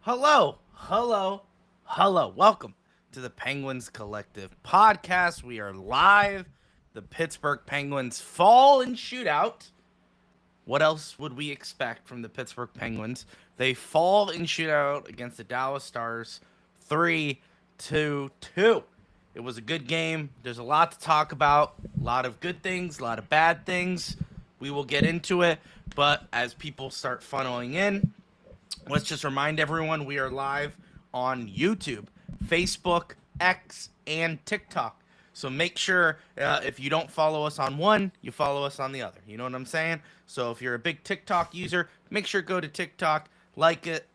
Hello, hello, hello. Welcome to the Penguins Collective podcast. We are live. The Pittsburgh Penguins fall in shootout. What else would we expect from the Pittsburgh Penguins? They fall in shootout against the Dallas Stars 3-2. It was a good game. There's a lot to talk about. A lot of good things, a lot of bad things. We will get into it. But as people start funneling in, let's just remind everyone we are live on YouTube, Facebook, X, and TikTok. So make sure if you don't follow us on one, you follow us on the other. You know what I'm saying? So if you're a big TikTok user, make sure to go to TikTok, like it,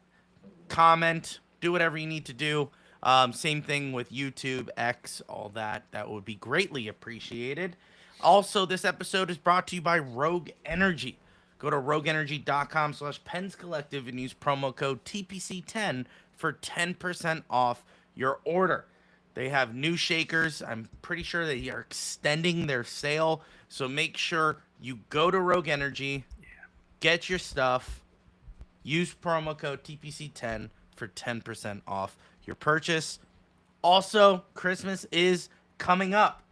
comment, do whatever you need to do. Same thing with YouTube, X, all that. That would be greatly appreciated. Also, this episode is brought to you by Rogue Energy. Go to rogueenergy.com/Pens Collective and use promo code TPC10 for 10% off your order. They have new shakers. I'm pretty sure they are extending their sale. So make sure you go to Rogue Energy, get your stuff, use promo code TPC10 for 10% off your purchase. Also, Christmas is coming up.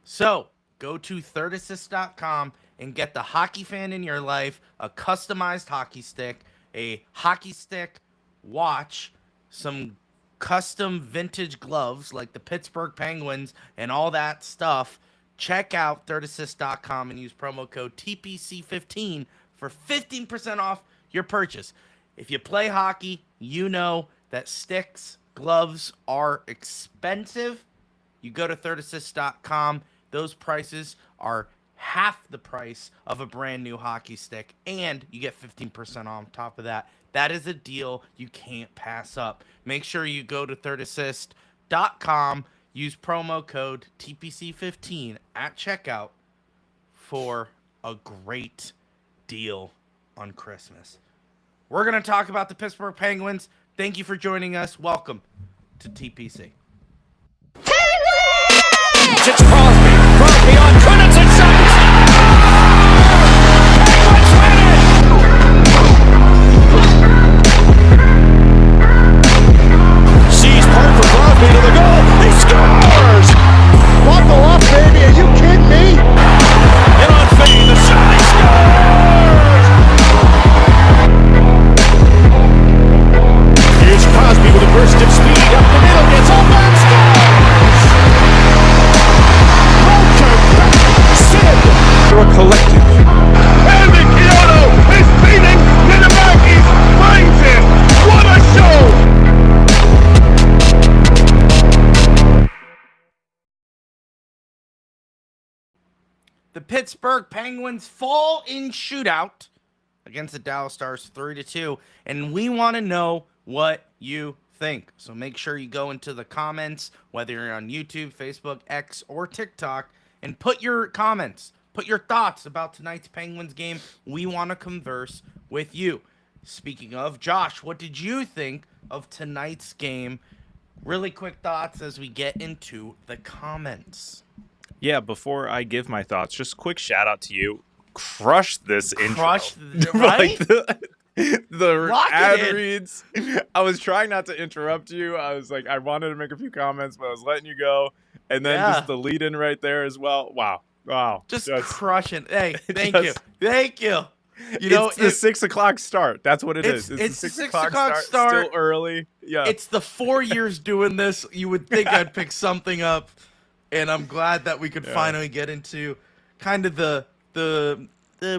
So go to thirdassist.com and get the hockey fan in your life a customized hockey stick, a hockey stick watch, some custom vintage gloves like the Pittsburgh Penguins and all that stuff. Check out thirdassist.com and use promo code TPC15 for 15% off your purchase. If you play hockey, you know that sticks, gloves are expensive. You go to thirdassist.com. Those prices are half the price of a brand new hockey stick, and you get 15% on top of that. That is a deal you can't pass up. Make sure you go to thirdassist.com, use promo code TPC15 at checkout for a great deal on Christmas. We're going to talk about the Pittsburgh Penguins. Thank you for joining us. Welcome to TPC. It's Crosby. Crosby on Kunitz and shot. Penguins win it! Sees part for Crosby to the goal. He scores! Buckle up, baby. Are you kidding me? And on Fane, the shot. He scores! Here's Crosby with a burst of speed up the middle. Gets up and scores! We're a collective. Andy Kyoto is beating Ninamaki's brains in. What a show! The Pittsburgh Penguins fall in shootout against the Dallas Stars 3-2, and we want to know what you think. So make sure you go into the comments, whether you're on YouTube, Facebook, X, or TikTok, and put your comments, put your thoughts about tonight's Penguins game. We want to converse with you. Speaking of, Josh, what did you think of tonight's game? Really quick thoughts as we get into the comments. Yeah, before I give my thoughts, just quick shout out to you. Crush this intro. Crush, right? the Lock ad it in. reads. I was trying not to interrupt you. I was like, I wanted to make a few comments, but I was letting you go. And then just the lead in right there as well. Wow. Just crushing. Hey, thank you. You know, it's the 6 o'clock start. That's what it is. It's the the 6 o'clock start. Still early. Yeah. It's the 4 years doing this. You would think I'd pick something up, and I'm glad that we could finally get into kind of the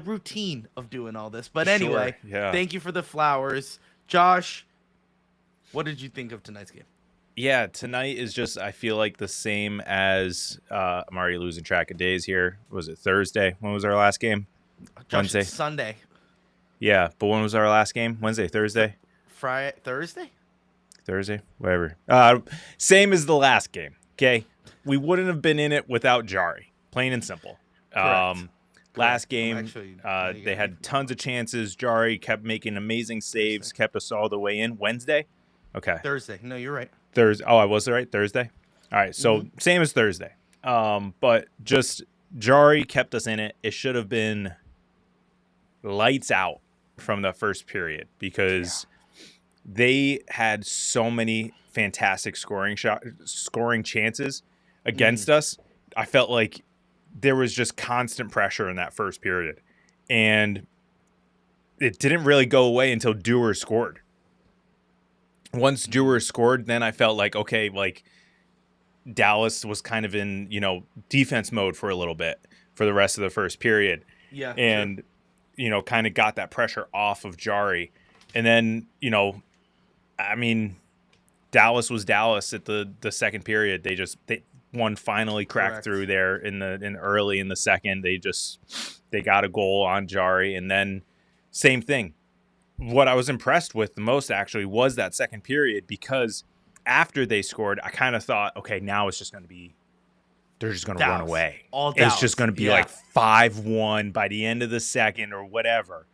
routine of doing all this. But anyway, Thank you for the flowers. Josh, what did you think of tonight's game? Yeah, tonight is just, I feel like, the same as I'm already losing track of days here. Was it Thursday? When was our last game? Josh, Wednesday? it's Sunday. Yeah, but when was our last game? Wednesday, Thursday? Friday, Thursday? Thursday? Whatever. Same as the last game, okay? We wouldn't have been in it without Jari, plain and simple. Correct. Last game, they had tons of chances. Jari kept making amazing saves, kept us all the way in. Wednesday? Okay. Thursday. No, you're right. Thursday. Oh, I was right. Thursday. All right. So same as Thursday. But just Jari kept us in it. It should have been lights out from the first period because they had so many fantastic scoring chances against us. I felt like there was just constant pressure in that first period, and it didn't really go away until Dewar scored. Once Dewar scored, then I felt like, okay, like Dallas was kind of in, defense mode for a little bit for the rest of the first period. Yeah. And, kind of got that pressure off of Jari. And then, Dallas was Dallas at the second period. One finally cracked through there in early in the second. They got a goal on Jari, and then same thing. What I was impressed with the most actually was that second period, because after they scored, I kind of thought, okay, now it's just going to be, they're just going to run away. It's just going to be like 5-1 by the end of the second or whatever.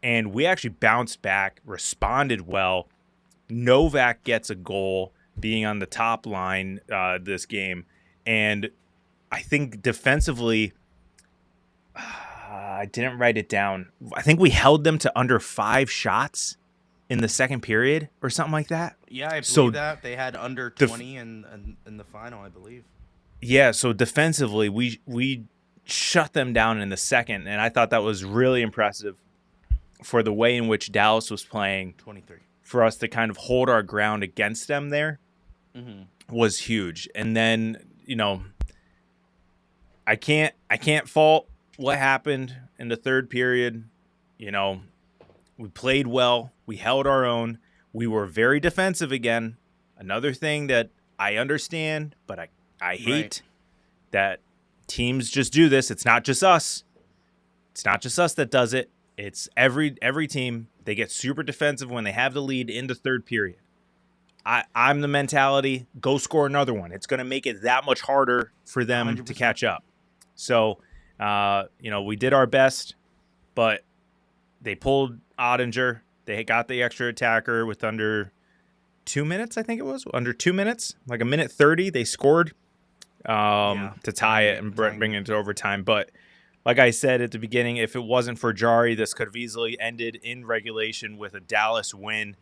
And we actually bounced back, responded well. Novak gets a goal being on the top line this game. And I think defensively, I didn't write it down. I think we held them to under 5 shots in the second period or something like that. Yeah, I believe that. They had under 20 in the final, I believe. Yeah, so defensively, we shut them down in the second, and I thought that was really impressive for the way in which Dallas was playing. 23. For us to kind of hold our ground against them there was huge. And then, I can't fault what happened in the third period. We played well. We held our own. We were very defensive again. Another thing that I understand, but I hate that teams just do this. It's not just us. It's not just us that does it. It's every team. They get super defensive when they have the lead in the third period. I'm the mentality, go score another one. It's going to make it that much harder for them 100%. To catch up. So, we did our best, but they pulled Ottinger. They got the extra attacker with under 2 minutes, I think it was. Under 2 minutes, like a minute 30, they scored to tie it and bring it to overtime. But like I said at the beginning, if it wasn't for Jari, this could have easily ended in regulation with a Dallas win.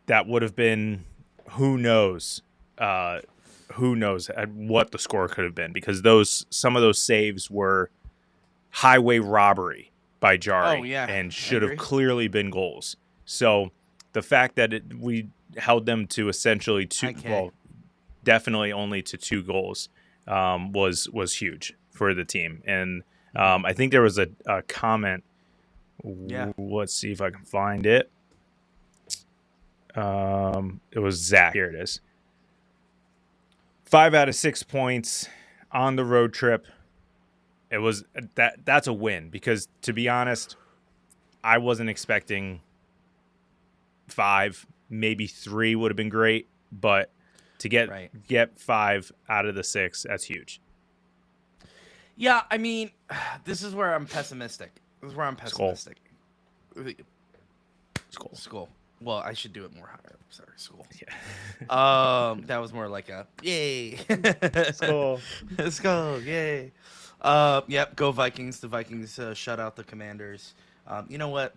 That would have been, who knows what the score could have been, because some of those saves were highway robbery by Jari and should have clearly been goals. So the fact that we held them to essentially definitely only to 2 goals was huge for the team. And I think there was a comment. Yeah. Let's see if I can find it. It was Zach. Here it is. 5 out of 6 points on the road trip. It was that's a win, because to be honest, I wasn't expecting 5, maybe 3 would have been great, but to get 5 out of the 6, that's huge. Yeah, I mean, this is where I'm pessimistic. Skull. Well, I should do it more higher. Sorry, Skull. Yeah. That was more like a yay. Skull. Skull, yay. Yep, go Vikings. The Vikings shut out the Commanders. You know what?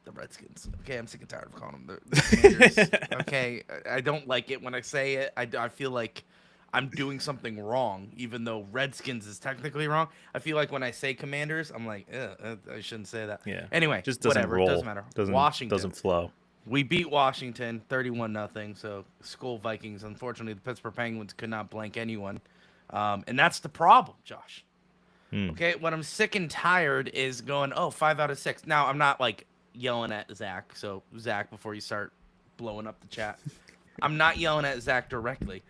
The Redskins. Okay, I'm sick and tired of calling them the Commanders. Okay, I don't like it when I say it. I feel like I'm doing something wrong, even though Redskins is technically wrong. I feel like when I say Commanders, I'm like, I shouldn't say that. Yeah. Anyway, just doesn't whatever. roll. It doesn't matter. Washington doesn't flow. We beat Washington 31-0. So Skull Vikings. Unfortunately, the Pittsburgh Penguins could not blank anyone, and that's the problem, Josh. Okay, what I'm sick and tired is going, 5 out of 6. Now I'm not like yelling at Zach. So Zach, before you start blowing up the chat, I'm not yelling at Zach directly.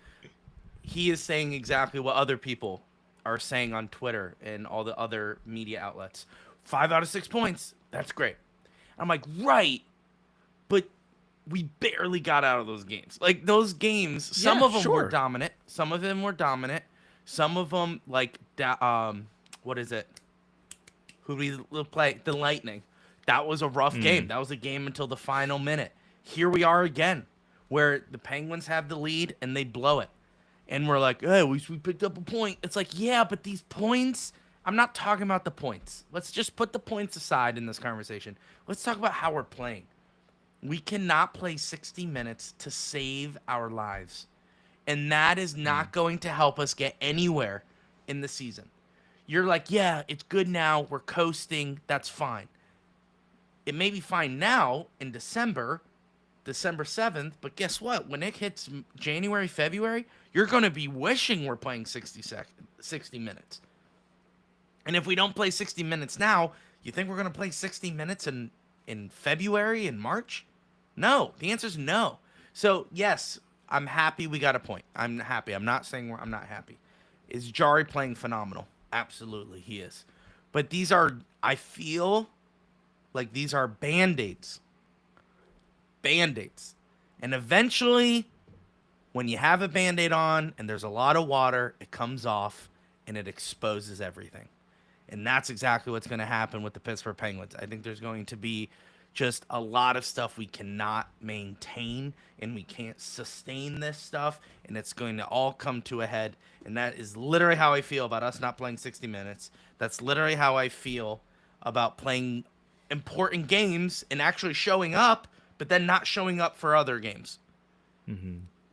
He is saying exactly what other people are saying on Twitter and all the other media outlets. 5 out of 6 points. That's great. I'm like, right, but we barely got out of those games. Like, those games, some of them were dominant. Some of them were dominant. Some of them, like, what is it? Who we play? The Lightning. That was a rough game. That was a game until the final minute. Here we are again, where the Penguins have the lead and they blow it. And we're like, hey, we picked up a point. It's like, yeah, but these points, I'm not talking about the points. Let's just put the points aside in this conversation. Let's talk about how we're playing. We cannot play 60 minutes to save our lives. And that is not going to help us get anywhere in the season. You're like, yeah, it's good now. We're coasting. That's fine. It may be fine now in December 7th, but guess what? When it hits January, February, you're going to be wishing we're playing 60 minutes. And if we don't play 60 minutes now, you think we're going to play 60 minutes in February and March? No. The answer is no. So, yes, I'm happy we got a point. I'm happy. I'm not saying I'm not happy. Is Jari playing phenomenal? Absolutely, he is. But these are, I feel like these are Band-Aids. Band-Aids. And eventually, when you have a Band-Aid on and there's a lot of water, it comes off and it exposes everything. And that's exactly what's going to happen with the Pittsburgh Penguins. I think there's going to be just a lot of stuff we cannot maintain, and we can't sustain this stuff, and it's going to all come to a head. And that is literally how I feel about us not playing 60 minutes. That's literally how I feel about playing important games and actually showing up, but then not showing up for other games.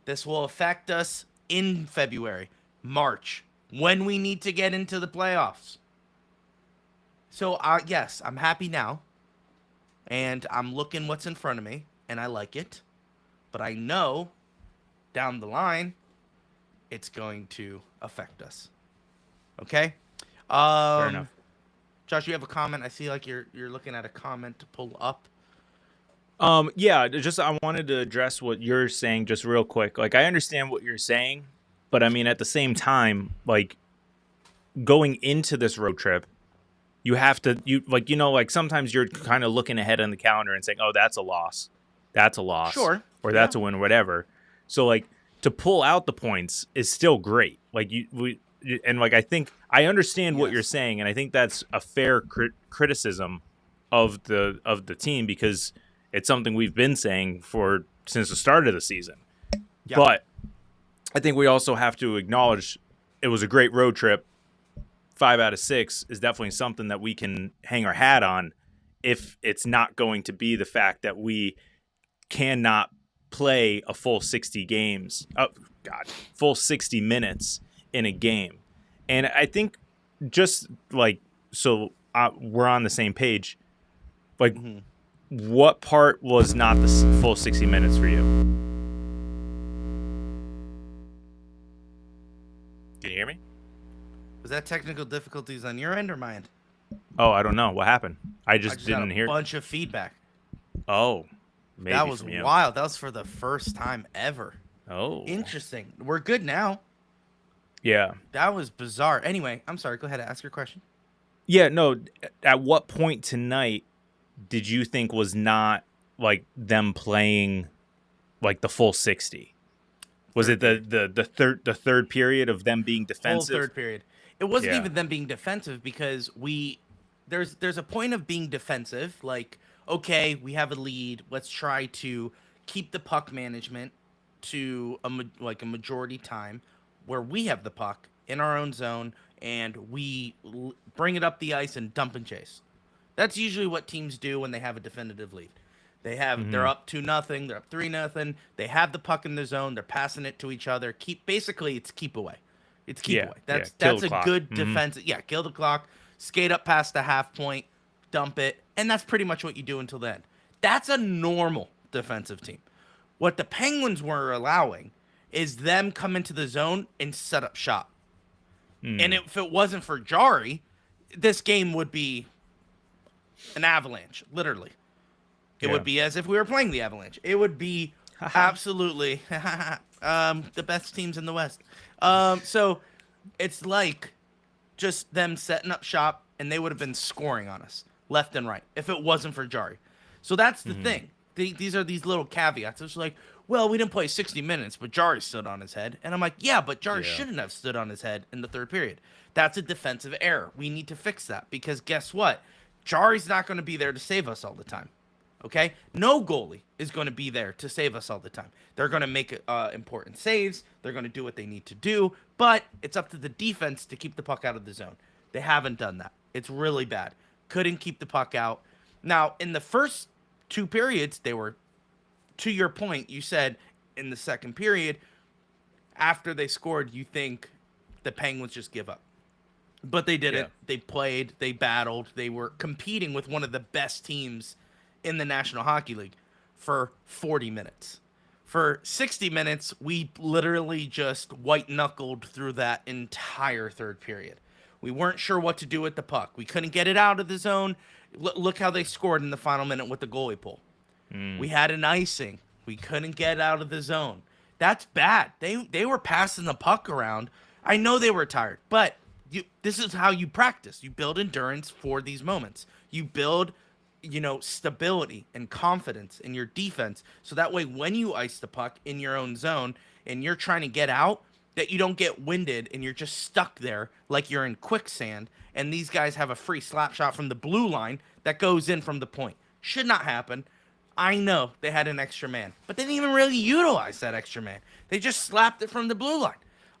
This will affect us in February, March, when we need to get into the playoffs. So, yes, I'm happy now, and I'm looking what's in front of me, and I like it. But I know down the line, it's going to affect us. Okay? Fair enough. Josh, you have a comment? I see like you're looking at a comment to pull up. Yeah, just I wanted to address what you're saying just real quick. Like, I understand what you're saying, but I mean, at the same time, like, going into this road trip, you have to, like sometimes you're kind of looking ahead on the calendar and saying, oh, that's a loss. That's a loss. Sure. Or that's a win or whatever. So, like, to pull out the points is still great. Like, I think I understand what you're saying, and I think that's a fair criticism of the team, because it's something we've been saying since the start of the season. Yeah. But I think we also have to acknowledge it was a great road trip. 5 out of 6 is definitely something that we can hang our hat on, if it's not going to be the fact that we cannot play a full 60 games. Oh, God, full 60 minutes in a game. And I think just like, so we're on the same page. Like, what part was not the full 60 minutes for you? Can you hear me? Was that technical difficulties on your end or my end? Oh, I don't know. What happened? I just didn't got hear. a bunch of feedback. Oh, maybe that was from you. wild. That was for the first time ever. Oh. Interesting. We're good now. Yeah. That was bizarre. Anyway, I'm sorry. Go ahead and ask your question. Yeah, no. At what point tonight did you think was not like them playing like the full 60? Was it the third period of them being defensive? Full third period. It wasn't even them being defensive, because there's a point of being defensive. Like, okay, we have a lead. Let's try to keep the puck management to a majority time where we have the puck in our own zone and we bring it up the ice and dump and chase. That's usually what teams do when they have a definitive lead. They're up 2-0, they're up 3-0. They have the puck in their zone. They're passing it to each other. Basically, it's keep away. It's keep away. That's a good defense. Yeah, kill the clock, skate up past the half point, dump it, and that's pretty much what you do until then. That's a normal defensive team. What the Penguins were allowing is them come into the zone and set up shop. And if it wasn't for Jari, this game would be an avalanche, literally. It would be as if we were playing the Avalanche. It would be absolutely the best teams in the West. So it's like just them setting up shop, and they would have been scoring on us left and right if it wasn't for Jari. So that's the thing. These are these little caveats. It's like, well, we didn't play 60 minutes, but Jari stood on his head. And I'm like, yeah, but Jari shouldn't have stood on his head in the third period. That's a defensive error. We need to fix that, because guess what? Jari's not going to be there to save us all the time. Okay? No goalie is going to be there to save us all the time. They're going to make important saves. They're going to do what they need to do. But it's up to the defense to keep the puck out of the zone. They haven't done that. It's really bad. Couldn't keep the puck out. Now, in the first 2 periods, they were to your point, you said in the second period, after they scored, you think the Penguins just give up. But they didn't. Yeah. They played, they battled, they were competing with one of the best teams in the National Hockey League for 40 minutes. For 60 minutes, we literally just white-knuckled through that entire third period. We weren't sure what to do with the puck. We couldn't get it out of the zone. Look how they scored in the final minute with the goalie pull. We had an icing. We couldn't get out of the zone. That's bad. They were passing the puck around. I know they were tired, but this is how you practice. You build endurance for these moments. You build, stability and confidence in your defense. So that way, when you ice the puck in your own zone and you're trying to get out, that you don't get winded and you're just stuck there like you're in quicksand. And these guys have a free slap shot from the blue line that goes in from the point. Should not happen. I know they had an extra man, but they didn't even really utilize that extra man. They just slapped it from the blue line.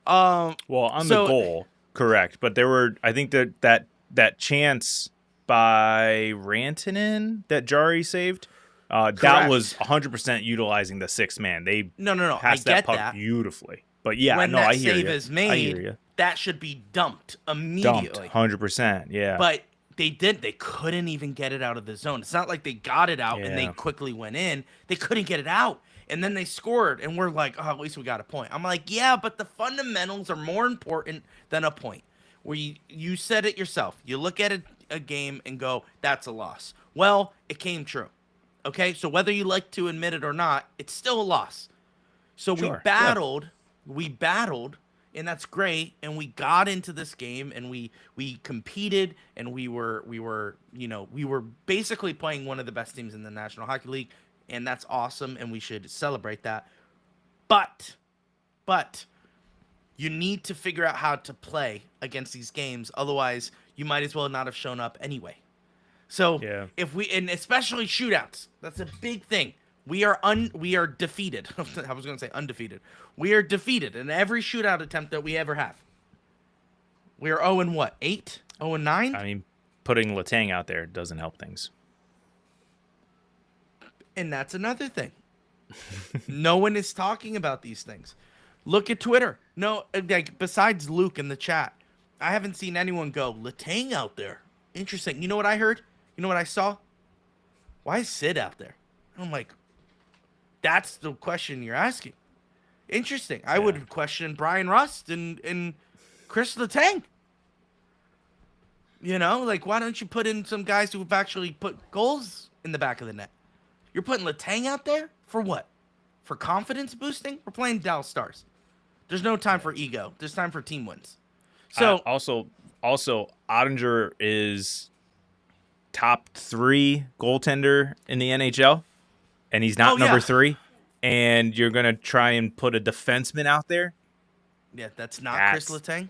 Well, on the goal, correct. But there were, I think that chance by Rantanen that Jari saved, that was 100% utilizing the sixth man. They no. passed I that get puck that. beautifully. But yeah, when no, that I hear save you. is I hear made, you. that should be dumped immediately. Dumped, 100%. Yeah. But they couldn't even get it out of the zone. It's not like they got it out and they quickly went in. They couldn't get it out. And then they scored, and we're like, oh, at least we got a point. I'm like, yeah, but the fundamentals are more important than a point. Where you said it yourself. You look at a game and go, that's a loss. Well, it came true. Okay? So whether you like to admit it or not, it's still a loss. So we battled, and that's great, and we got into this game, and we competed, and we were basically playing one of the best teams in the National Hockey League, and that's awesome, and we should celebrate that. But you need to figure out how to play against these games, otherwise you might as well not have shown up anyway. So and especially shootouts, that's a big thing. We are defeated. I was going to say undefeated. We are defeated in every shootout attempt that we ever have. We are 0-what? 8? 0-9? I mean, putting Letang out there doesn't help things. And that's another thing. No one is talking about these things. Look at Twitter. No, besides Luke in the chat, I haven't seen anyone go, Letang out there. Interesting. You know what I heard? You know what I saw? Why is Sid out there? I'm like, that's the question you're asking. Interesting. I would question Brian Rust and Chris Letang. Why don't you put in some guys who have actually put goals in the back of the net? You're putting Letang out there for what? For confidence boosting? We're playing Dallas Stars. There's no time for ego. There's time for team wins. So also, Ottinger is top 3 goaltender in the NHL, and he's not number 3. And you're gonna try and put a defenseman out there? Yeah, that's not Chris Letang.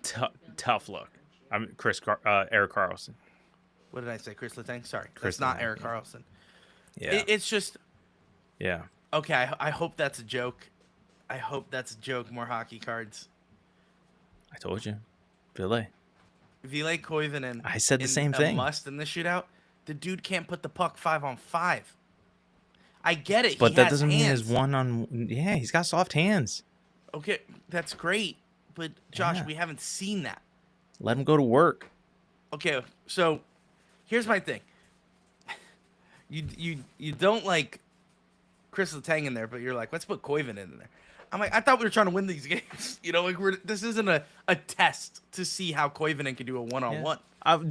Tough look. I'm Erik Karlsson. What did I say? Chris Letang? Sorry, that's not Erik Karlsson. Yeah, it's just. Yeah. Okay, I hope that's a joke. I hope that's a joke. More hockey cards. I told you, Ville Koivunen. I said the same thing. Must in the shootout. The dude can't put the puck 5-on-5. I get it, but that doesn't mean his 1-on. Yeah, he's got soft hands. Okay, that's great, but Josh, we haven't seen that. Let him go to work. Okay, so here's my thing. You don't like Chris Letang in there, but you're like, let's put Koivunen in there. I'm like, I thought we were trying to win these games. This isn't a test to see how Koivunen can do a 1-on-1.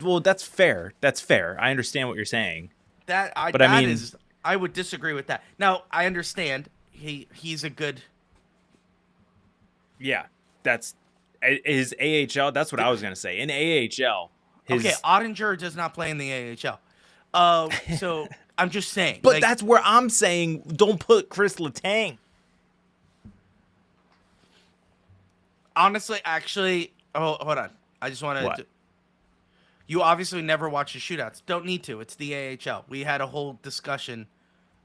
Well, that's fair. That's fair. I understand what you're saying. I would disagree with that. Now, I understand he's a good. Yeah, that's his AHL. That's what I was gonna say. In AHL, okay, Ottinger does not play in the AHL. So I'm just saying. But that's where I'm saying don't put Chris Letang. Honestly, actually, hold on. I just want to. You obviously never watch the shootouts. Don't need to. It's the AHL. We had a whole discussion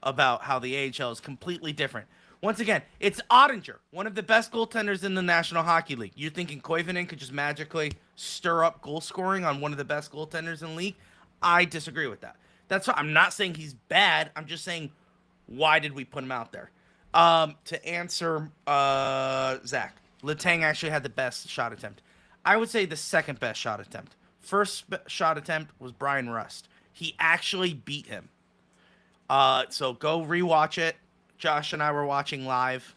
about how the AHL is completely different. Once again, it's Ottinger, one of the best goaltenders in the National Hockey League. You're thinking Koivunen could just magically stir up goal scoring on one of the best goaltenders in the league? I disagree with that. I'm not saying he's bad. I'm just saying, why did we put him out there? To answer Zach, Letang actually had the best shot attempt. I would say the second best shot attempt. Shot attempt was Brian Rust. He actually beat him. So go rewatch it. Josh and I were watching live.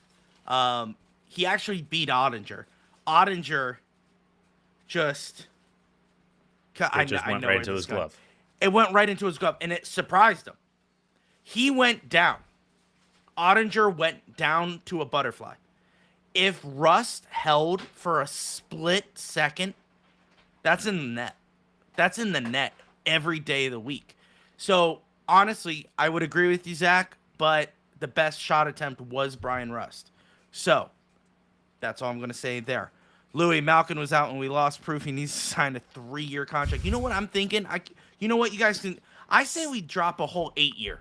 He actually beat Ottinger. Ottinger just... It just went right into his glove. It went right into his glove, and it surprised him. He went down. Ottinger went down to a butterfly. If Rust held for a split second, that's in the net. That's in the net every day of the week. So, honestly, I would agree with you, Zach, but the best shot attempt was Brian Rust. So, that's all I'm going to say there. Louis, Malkin was out and we lost proof he needs to sign a 3-year contract. You know what I'm thinking? You know what, you guys can... I say we drop a whole 8-year.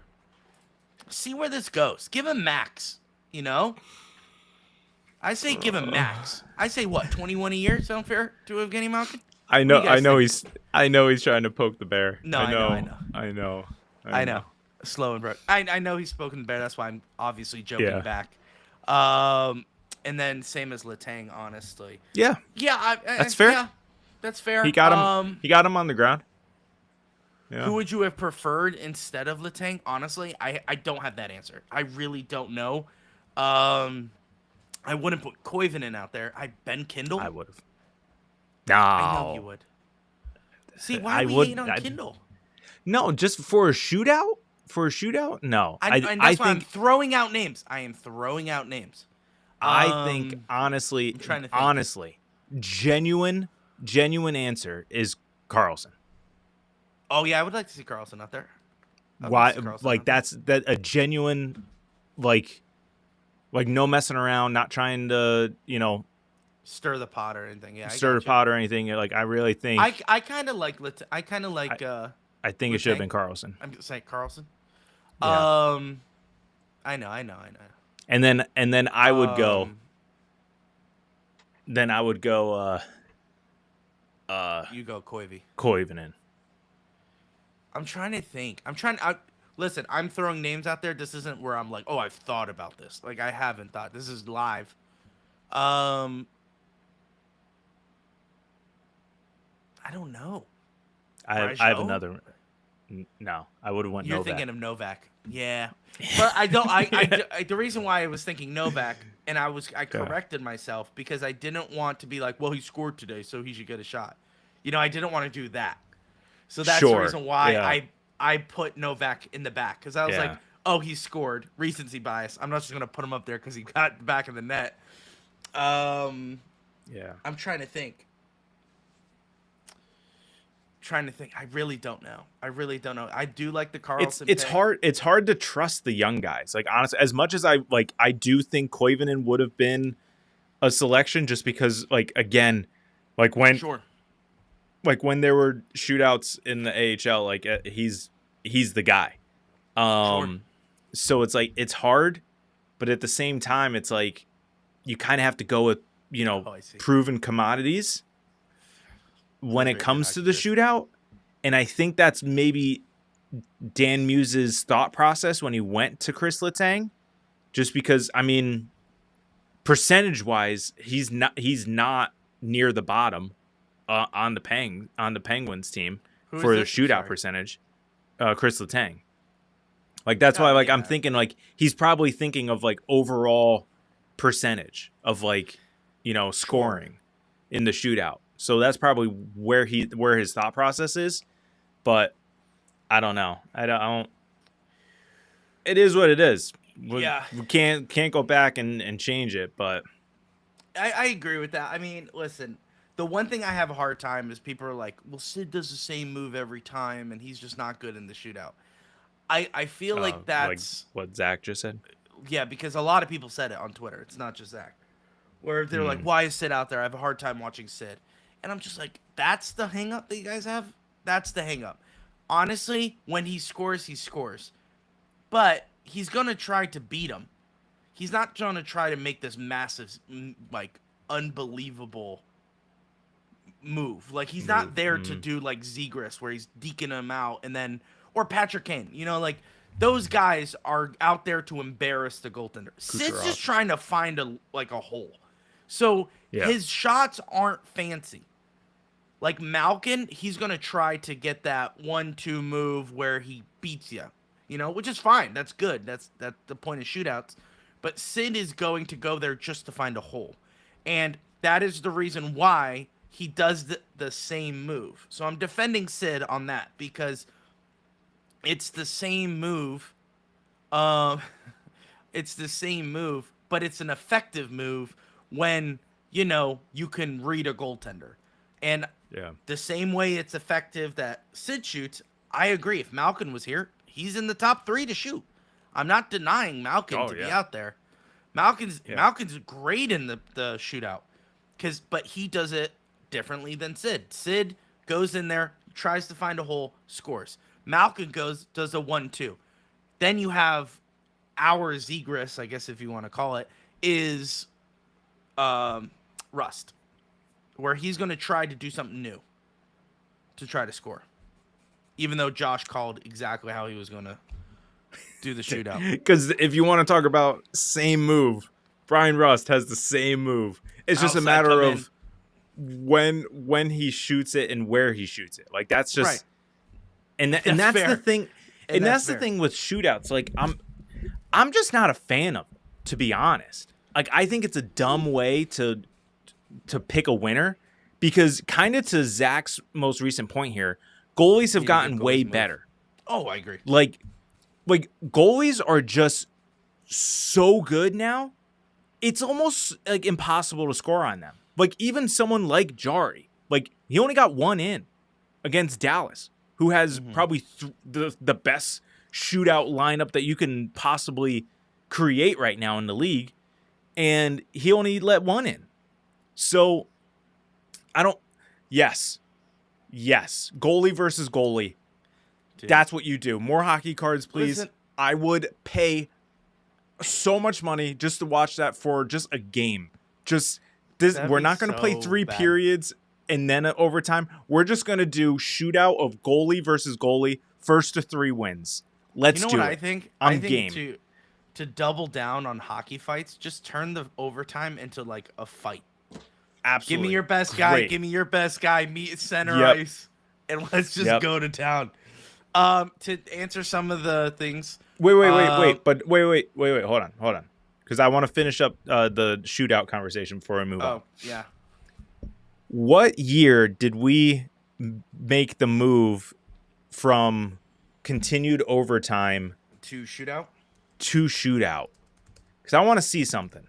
See where this goes. Give him max, you know? I say give him max. I say what, 21 a year? Sound fair to Evgeny Malkin? I know he's trying to poke the bear. No, I know. Slow and broke. I know he's spoken the bear. That's why I'm obviously joking back. And then same as Letang, honestly. Yeah. Yeah, that's fair. Yeah, that's fair. He got him. He got him on the ground. Yeah. Who would you have preferred instead of Letang? Honestly, I don't have that answer. I really don't know. I wouldn't put Koivunen out there. Ben Kindle. I would have. No. I know you would. See, why are we hating on Kindle? No, just for a shootout? For a shootout? No. I think I'm throwing out names. I am throwing out names. I think honestly, genuine answer is Carlson. Oh yeah, I would like to see Carlson out there. Why? Like that's a genuine, like no messing around, not trying to stir the pot or anything. Yeah, stir the pot or anything. Like I really think I kind of like I think it should have been Carlson. I'm just saying Carlson. Yeah. I know. And then I would go. Then I would go. You go Koivunen. I'm trying to think. Listen, I'm throwing names out there. This isn't where I'm like, oh, I've thought about this. Like I haven't thought. This is live. I don't know. I have another. No, I would have went You're Novak. thinking of Novak. Yeah. But I don't. The reason why I was thinking Novak, and I corrected myself because I didn't want to be like, well, he scored today, so he should get a shot. I didn't want to do that. So that's the reason why I put Novak in the back because I was like, oh, he scored. Recency bias. I'm not just gonna put him up there because he got the back of the net. I'm trying to think. I really don't know. I do like the Carlson. It's hard. It's hard to trust the young guys. Like honestly, as much as I do think Koivunen would have been a selection, just because when there were shootouts in the AHL, he's the guy. So it's it's hard, but at the same time, it's you kind of have to go with proven commodities when it comes to the shootout. And I think that's maybe Dan Muse's thought process when he went to Chris Letang, just because percentage wise, he's not near the bottom on the Penguins team for the shootout percentage. Chris Letang. That's why I'm thinking he's probably thinking of overall percentage of scoring in the shootout. So that's probably where his thought process is, but I don't know. I don't. It is what it is. We can't go back and change it, but I agree with that. Listen, the one thing I have a hard time is people are like, well, Sid does the same move every time, and he's just not good in the shootout. I feel like that's what Zach just said. Yeah, because a lot of people said it on Twitter. It's not just Zach. Where they're like, why is Sid out there? I have a hard time watching Sid. And I'm just like, that's the hang-up that you guys have? That's the hang-up. Honestly, when he scores, he scores. But he's going to try to beat him. He's not going to try to make this massive, unbelievable move. He's not there to do Zegras, where he's deking him out. And then, or Patrick Kane. those guys are out there to embarrass the goaltender. Sid's Kucherov. just trying to find a hole. So Yeah. his shots aren't fancy. Like Malkin, he's going to try to get that 1-2 move where he beats you, which is fine. That's good. That's the point of shootouts. But Sid is going to go there just to find a hole. And that is the reason why he does the same move. So I'm defending Sid on that because it's the same move. It's the same move, but it's an effective move when, you can read a goaltender. And the same way it's effective that Sid shoots, I agree. If Malkin was here, he's in the top 3 to shoot. I'm not denying Malkin to be out there. Malkin's great in the shootout, but he does it differently than Sid. Sid goes in there, tries to find a hole, scores. Malkin does a 1-2. Then you have our Zegras, I guess if you want to call it, is Rust, where he's going to try to do something new to try to score, even though Josh called exactly how he was going to do the shootout. Because if you want to talk about same move, Brian Rust has the same move. It's just a matter of when he shoots it and where he shoots it. Like that's just, right. And that's the thing. And that's the thing with shootouts. Like I'm just not a fan of it, to be honest. Like I think it's a dumb way to pick a winner because kind of to Zach's most recent point here, goalies have gotten way better. Oh, I agree. Like goalies are just so good now. It's almost like impossible to score on them. Like even someone like Jari, like he only got one in against Dallas, who has probably the best shootout lineup that you can possibly create right now in the league, and he only let one in. So yes, goalie versus goalie. Dude. That's what you do. More hockey cards, please. Listen, I would pay so much money just to watch that for just a game. Just this. We're not going to play 3 periods and then overtime. We're just going to do shootout of goalie versus goalie. First to 3 wins. Let's do it. I think I'm game. To double down on hockey fights, just turn the overtime into like a fight. Absolutely. Give me your best guy. Great. Give me your best guy. Meet at center ice, and let's just go to town. To answer some of the things. Wait. Hold on. Because I want to finish up the shootout conversation before I move on. Oh, yeah. What year did we make the move from continued overtime to shootout? Because I want to see something.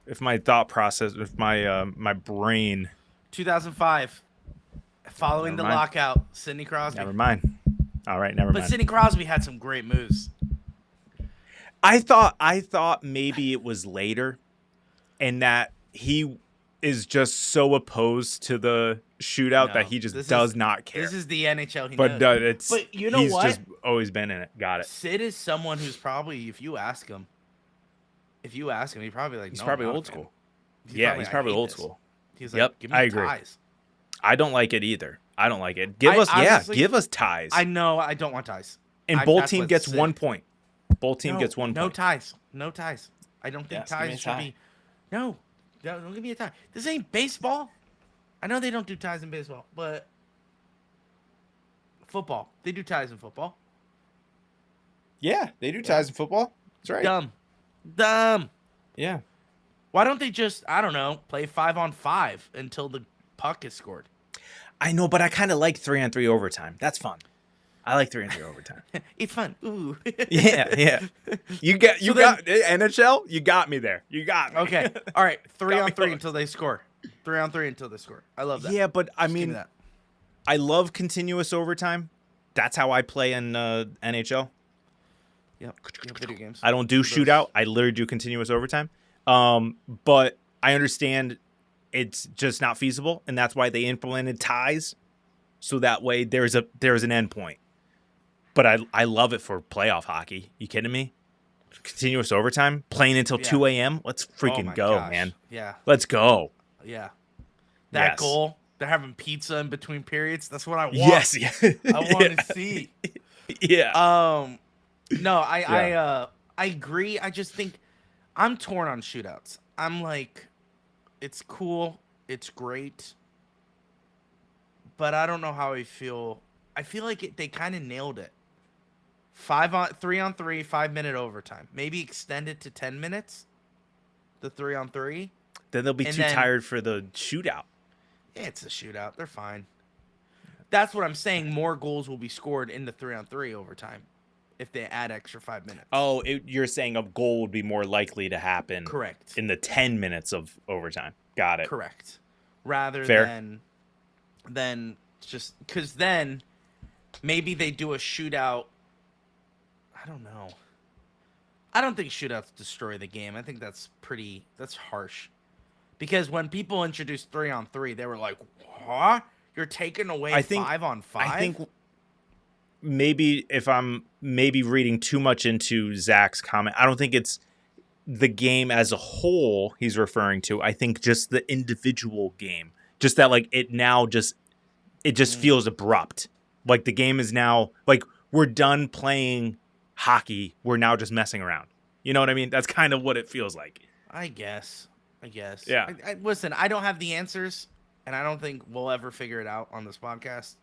If my thought process, if my my brain. 2005. Following the lockout, Sidney Crosby. Never mind. All right, never mind. But Sidney Crosby had some great moves. I thought maybe it was later, and that he is just so opposed to the shootout that he just does not care. This is the NHL. But you know he's just always been in it. Got it. Sid is someone who's probably, if you ask him, he's probably like, he's probably old school. He's probably old school. He's like, give me I agree. ties. I don't like it either. I don't like it. Give us ties. I know. I don't want ties. And both team gets 1 point. Both team gets 1 point. No ties. No ties. I don't think ties should be. No, don't give me a tie. This ain't baseball. I know they don't do ties in baseball, but football. They do ties in football. Yeah, they do ties in football. That's right. Dumb. Yeah. Why don't they just, I don't know, play 5-on-5 until the puck is scored? I know, but I kind of like 3-on-3 overtime. That's fun. I like 3-on-3 overtime. It's fun. Ooh. Yeah. You got NHL. You got me there. You got me. Okay. All right. 3-on-3 until they score. 3-on-3 until they score. I love that. Yeah, but I mean, I love continuous overtime. That's how I play in NHL. Yep. Video games. I don't do shootout. I literally do continuous overtime. But I understand it's just not feasible, and that's why they implemented ties, so that way there's an end point. But I love it for playoff hockey. You kidding me? Continuous overtime, playing until 2 a.m. Let's freaking go, man. Yeah. Let's go. Yeah. That goal, they're having pizza in between periods. That's what I want. Yes. I want to see. Yeah. No, I agree. I just think I'm torn on shootouts. I'm like, it's cool, it's great, but I don't know how I feel. I feel like they kind of nailed it. 3-on-3, 5-minute overtime. Maybe extend it to 10 minutes. The 3-on-3. Then they'll be And too then- tired for the shootout. Yeah, it's a shootout. They're fine. That's what I'm saying. More goals will be scored in the 3-on-3 overtime if they add extra 5 minutes. Oh, you're saying a goal would be more likely to happen Correct. in the 10 minutes of overtime. Got it. Correct. Rather Fair. than just because then maybe they do a shootout. I don't know. I don't think shootouts destroy the game. I think that's harsh. Because when people introduced 3-on-3, they were like, "What? You're taking away 5-on-5?" I think maybe if I'm reading too much into Zach's comment, I don't think it's the game as a whole he's referring to. I think just the individual game. Just that like it just feels abrupt. Like the game is now like we're done playing hockey. We're now just messing around. You know what I mean? That's kind of what it feels like. I guess. Yeah. Listen, I don't have the answers, and I don't think we'll ever figure it out on this podcast.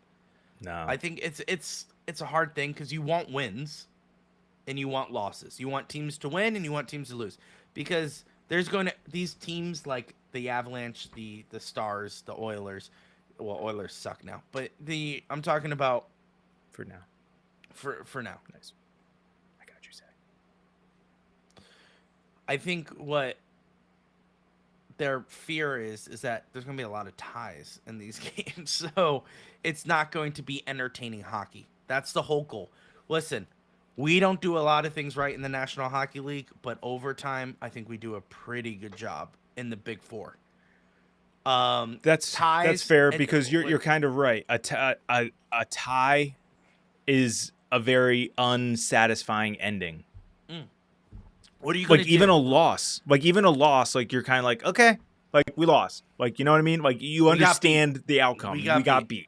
No. I think it's a hard thing because you want wins and you want losses. You want teams to win and you want teams to lose because there's going to these teams like the Avalanche, the Stars, the Oilers. Well, Oilers suck now, but I'm talking about for now. For now. Nice. I got you, Zach. I think what their fear is that there's going to be a lot of ties in these games. So it's not going to be entertaining hockey. That's the whole goal. Listen, we don't do a lot of things right in the National Hockey League, but overtime, I think we do a pretty good job in the Big Four. That's ties fair and- because you're kind of right. A tie is a very unsatisfying ending. What are you going Like to even do? a loss, like you're kind of like, okay, like we lost, like you know what I mean, like you got understand the outcome. We We got got beat,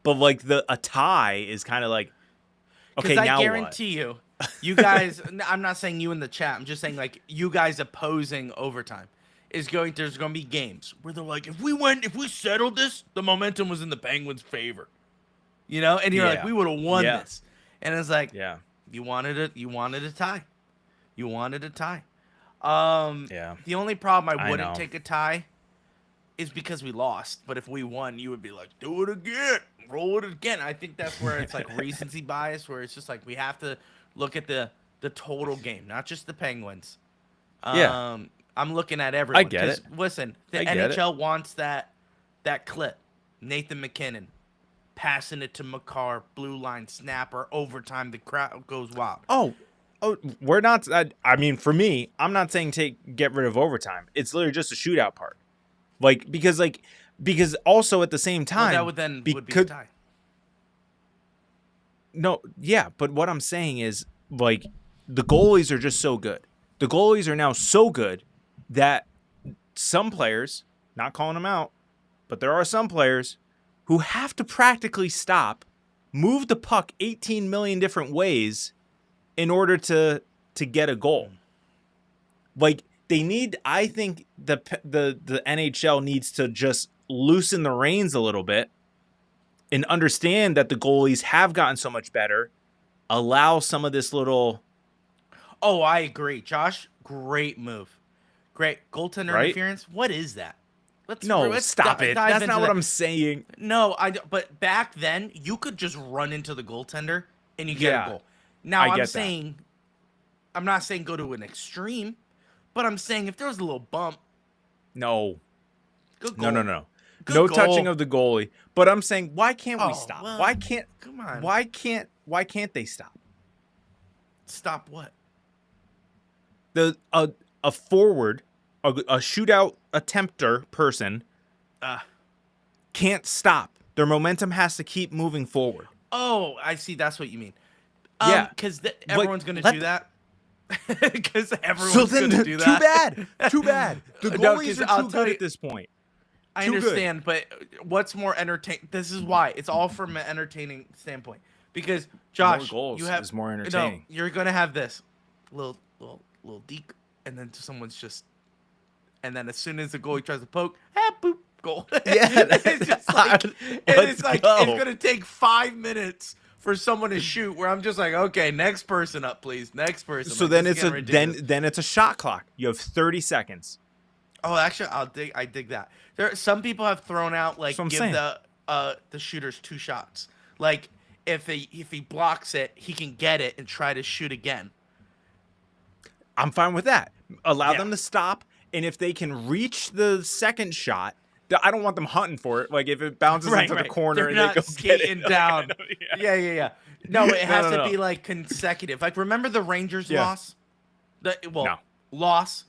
but like a tie is kind of like, okay, Because now I guarantee you guys, I'm not saying you in the chat, I'm just saying like you guys opposing overtime there's going to be games where they're like, if we settled this, the momentum was in the Penguins' favor. You know? And you're like, Yeah. we would have won Yeah. this. And it's like, yeah, you wanted a tie. You wanted a tie. yeah. The only problem I I wouldn't know. take a tie is because we lost. But if we won, you would be like, do it again. Roll it again. I think that's where it's like recency bias, where it's just like we have to look at the total game, not just the Penguins. Yeah. I'm looking at everyone. I get 'cause, it. Listen, the I get it. NHL wants that clip. Nathan McKinnon passing it to Makar, blue line snapper, overtime. The crowd goes wild. Oh, we're not. I mean, for me, I'm not saying get rid of overtime. It's literally just a shootout part, because also at the same time, Well, that would then would be a because tie. no, yeah, but what I'm saying is like the goalies are just so good. The goalies are now so good that some players, not calling them out, but there are some players who have to practically stop, move the puck 18 million different ways in order to get a goal. Like they need, I think the NHL needs to just loosen the reins a little bit and understand that the goalies have gotten so much better. Allow some of this little. Oh, I agree, Josh. Great move. Great goaltender Right? interference. What is that? No, stop it. dive That's into not what that. I'm saying. No, but back then you could just run into the goaltender and you get Yeah, a goal. Now I get I'm that. saying, I'm not saying go to an extreme, but I'm saying if there was a little bump, No. good goal. No. Good No goal. touching of the goalie. But I'm saying, why can't we Oh, stop? well, Why can't come on. Why can't they stop? Stop what? A forward, a shootout attempter person can't stop. Their momentum has to keep moving forward. Oh, I see. That's what you mean. Yeah. Because everyone's going to let do the- that. Because So everyone's then, going to do that. Too bad. The No, goalies 'cause are I'll too tell good you- at this point. I Too good. understand, but what's more entertaining? This is why it's all from an entertaining standpoint. Because Josh, goals you have is more entertaining. No, you're gonna have this little deke, and then someone's just, and then as soon as the goalie tries to poke, boop, goal. Yeah, it's just like, let's go. it's gonna take 5 minutes for someone to shoot. Where I'm just like, okay, next person up, please, next person. So like, then this it's is a getting ridiculous. then it's a shot clock. You have 30 seconds. Oh, actually, I dig that. Some people have thrown out like That's what I'm give saying. the shooters 2 shots. Like if he blocks it, he can get it and try to shoot again. I'm fine with that. Allow Yeah. them to stop, and if they can reach the second shot, I don't want them hunting for it. Like if it bounces into the corner They're and not they go get skating it. down. Yeah. No, it has to no. be like consecutive. Like remember the Rangers Yeah. loss? No. Loss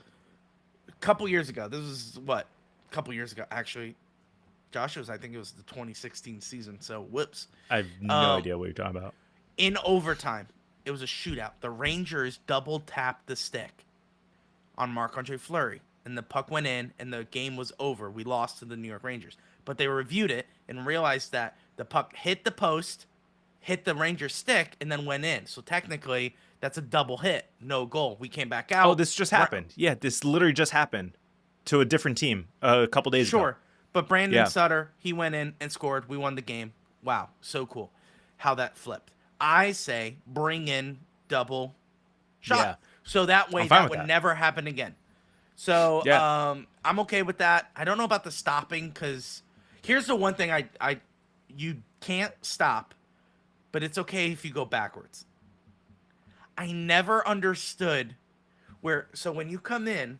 a couple years ago. This was what? A couple years ago actually. Josh, I think it was the 2016 season. So whoops. I have no idea what you're talking about. In overtime, it was a shootout. The Rangers double tapped the stick on Marc-Andre Fleury, and the puck went in, and the game was over. We lost to the New York Rangers. But they reviewed it and realized that the puck hit the post, hit the Rangers stick, and then went in. So technically, that's a double hit, no goal. We came back out. Oh, this just happened. Yeah, this literally just happened to a different team a couple days ago. Sure. But Brandon Yeah. Sutter, he went in and scored. We won the game. Wow, so cool how that flipped. I say bring in double shot. Yeah. So that way I'm fine that with would that. never happen again. So Yeah. I'm okay with that. I don't know about the stopping because here's the one thing you can't stop, but it's okay if you go backwards. I never understood so when you come in,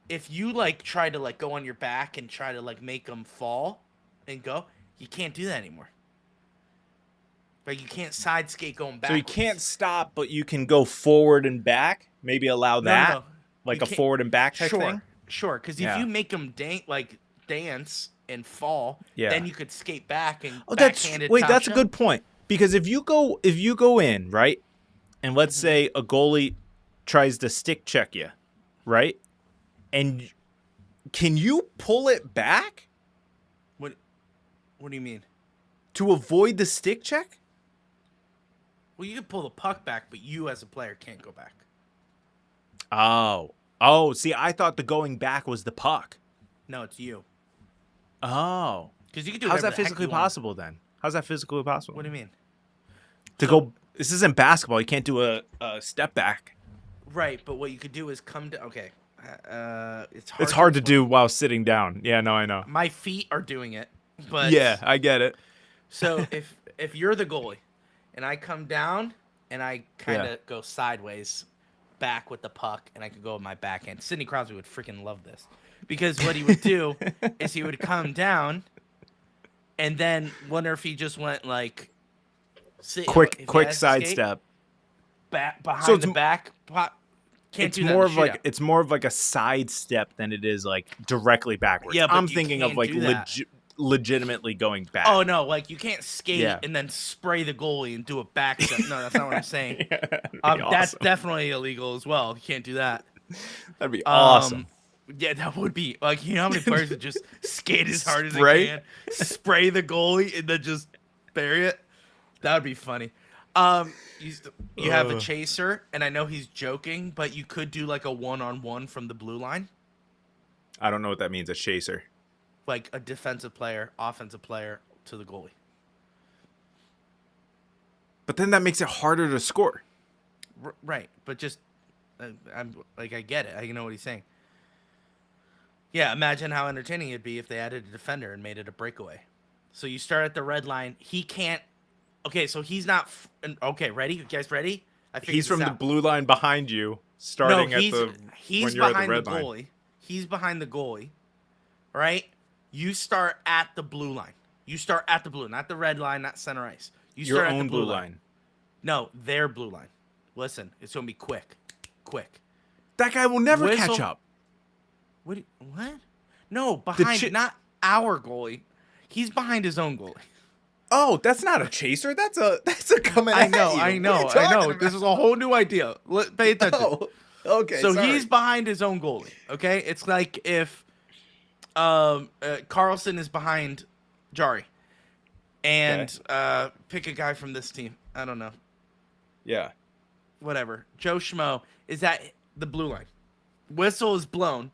if you like try to like go on your back and try to like make them fall and go, you can't do that anymore. Like you can't side skate going back. So you can't stop, but you can go forward and back. Maybe allow that, No. like You a can't- forward and back type thing. Sure. Because if Yeah. you make them dance and fall, Yeah. then you could skate back and Oh, that's backhanded wait. top That's shot. a good point because if you go in right, and let's say a goalie tries to stick check you, right, and can you pull it back What do you mean? to avoid the stick check? Well, you can pull the puck back, but you as a player can't go back. Oh. See, I thought the going back was the puck. No, it's you. Oh, Because you can do. how's that whatever the heck physically you want. possible then? How's that physically possible? What do you mean? To go, this isn't basketball. You can't do a step back. Right, but what you could do is come to. Okay, it's It's hard to explain. do while sitting down. Yeah, no, I know. My feet are doing it, but Yeah, I get it. So if you're the goalie, and I come down and I kind of Yeah. go sideways, back with the puck, and I could go with my backhand. Sidney Crosby would freaking love this because what he would do is he would come down, and then wonder if he just went like if Quick he has to skate, sidestep. back behind So it's the m- back. Can't It's do that more in of the like shootout. it's more of like a sidestep than it is like directly backwards. Yeah, but I'm you thinking of can't like do that. legitimately going back. Oh no! Like you can't skate Yeah. and then spray the goalie and do a back step. No, that's not what I'm saying. That'd be That's awesome. definitely illegal as well. You can't do that. That'd be awesome. Yeah, that would be like you know how many players would just skate as hard as Spray? they can, spray the goalie, and then just bury it. That would be funny. You have a chaser, and I know he's joking, but you could do like a 1-on-1 from the blue line, I don't know what that means. A chaser. like a defensive player, offensive player to the goalie. But then that makes it harder to score. Right, but just I'm like I get it. I know what he's saying. Yeah, imagine how entertaining it'd be if they added a defender and made it a breakaway. So you start at the red line. He can't. Okay, so he's not. Okay, ready? You guys ready? I figured He's from this the out. blue line behind you, starting No, at he's the he's when you're at the behind the red line. goalie. He's behind the goalie, right? You start at the blue line. You start at the blue, not the red line, not center ice. You Your start at own the blue blue line. line. No, their blue line. Listen, it's gonna be quick. That guy will never Whistle. catch up. What? No, behind not our goalie. He's behind his own goalie. Oh, that's not a chaser. That's a coming. I at know, you. I What know, are you I talking know. about? This is a whole new idea. Pay attention. Oh, okay. So sorry. he's behind his own goalie. Okay, it's like if Carlson is behind Jari, and pick a guy from this team. I don't know. Yeah. Whatever. Joe Schmo is at the blue line. Whistle is blown.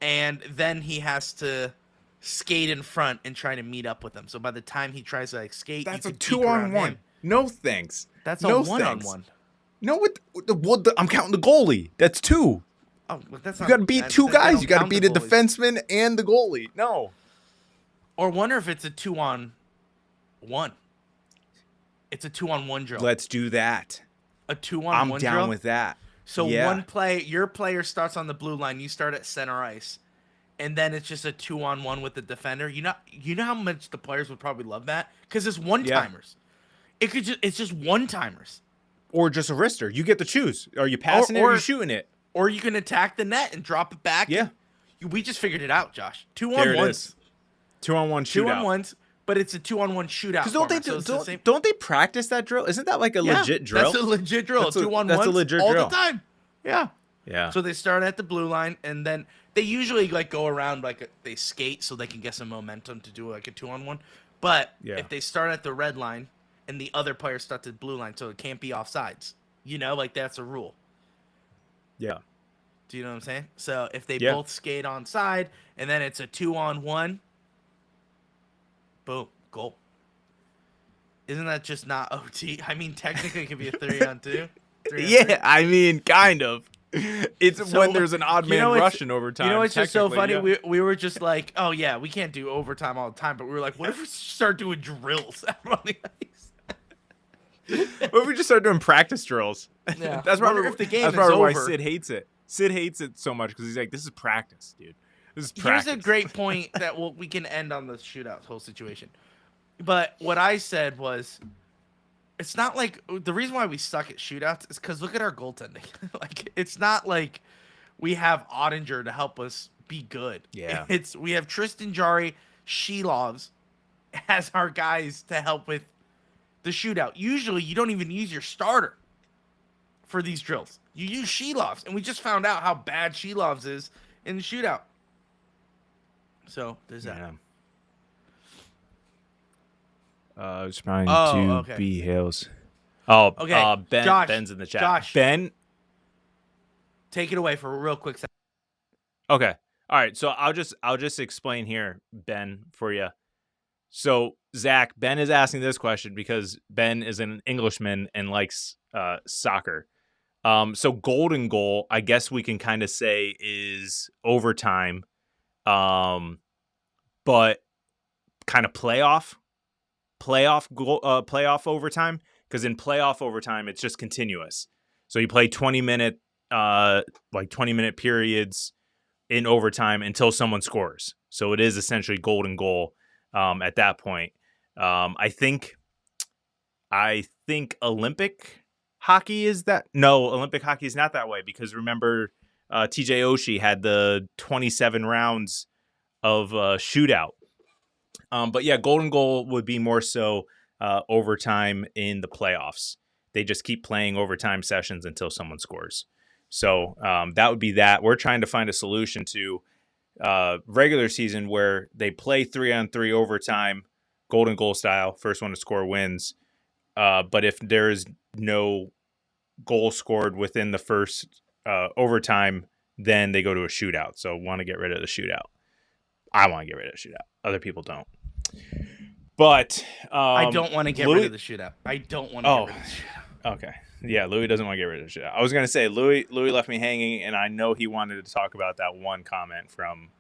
And then he has to skate in front and try to meet up with them. So by the time he tries to skate, That's you a can peek around 2-on-1. him. No thanks. That's no a 1-on-1. thanks. No, I'm counting the goalie. That's 2. Oh, but that's You not. got to beat 2 they guys. don't You got to count beat the a goalies. defenseman and the goalie. No. Or wonder if it's a 2-on-1. It's a 2-on-1 drill. Let's do that. A 2-on-1 I'm drill. down with that. So Yeah. your player starts on the blue line. You start at center ice, and then it's just a 2-on-1 with the defender. You know how much the players would probably love that because it's one timers. It's just one timers. Or just a wrister. You get to choose. Are you passing it or are you shooting it? Or you can attack the net and drop it back. Yeah. We just figured it out, Josh. There 2-on-1s. it is. 2-on-1 shootout. 2-on-1s, but it's a 2-on-1 shootout. Because don't they practice that drill? Isn't that like a legit drill? That's a legit drill. That's 2-on-1s that's a legit all drill. the time. Yeah. Yeah. So they start at the blue line, and then they usually go around they skate so they can get some momentum to do a 2-on-1. But if they start at the red line and the other player starts at the blue line, so it can't be offsides. That's a rule. Yeah. Do you know what I'm saying? So if they both skate on side and then it's a 2-on-1, boom, goal. Isn't that just not OT? I mean, technically it could be a 3-on-2. Yeah, I mean, kind of. It's So, when there's an odd man rush in overtime. You know what's just so funny? Yeah. We were just like, oh yeah, we can't do overtime all the time, but we were like, what if we start doing drills on the ice? What if we just start doing practice drills? Yeah. That's Wonder probably if the game that's is probably why over. Sid hates it. Sid hates it so much because he's like, this is practice, dude. This is practice. Here's a great point that we can end on the shootout whole situation. But what I said was, it's not like the reason why we suck at shootouts is because look at our goaltending. It's not like we have Ottinger to help us be good. Yeah. We have Tristan Jarry, Shelovs as our guys to help with the shootout. Usually you don't even use your starter for these drills. You use Shelovs, and we just found out how bad Shelovs is in the shootout. So there's that. Yeah. Responding to okay. B Hales. Oh, Okay, Ben. Josh, Ben's in the chat. Josh. Ben. Take it away for a real quick second. Okay. All right. So I'll just explain here, Ben, for you. So Zach, Ben is asking this question because Ben is an Englishman and likes soccer. So golden goal, I guess we can kind of say is overtime, but kind of playoff overtime, because in playoff overtime it's just continuous. So you play 20-minute periods in overtime until someone scores. So it is essentially golden goal at that point. I think Olympic hockey is that. No, Olympic hockey is not that way, because remember TJ Oshie had the 27 rounds of shootout. But yeah, golden goal would be more so overtime in the playoffs. They just keep playing overtime sessions until someone scores. So that would be that. We're trying to find a solution to regular season where they play 3-on-3 overtime, golden goal style. First one to score wins. But if there is no goal scored within the first overtime, then they go to a shootout. So want to get rid of the shootout. I want to get rid of the shootout. Other people don't. But I don't want to get rid of the shootout. I don't want to get rid of the shootout. Okay. Yeah, Louis doesn't want to get rid of the shootout. I was going to say, Louis left me hanging, and I know he wanted to talk about that one comment from,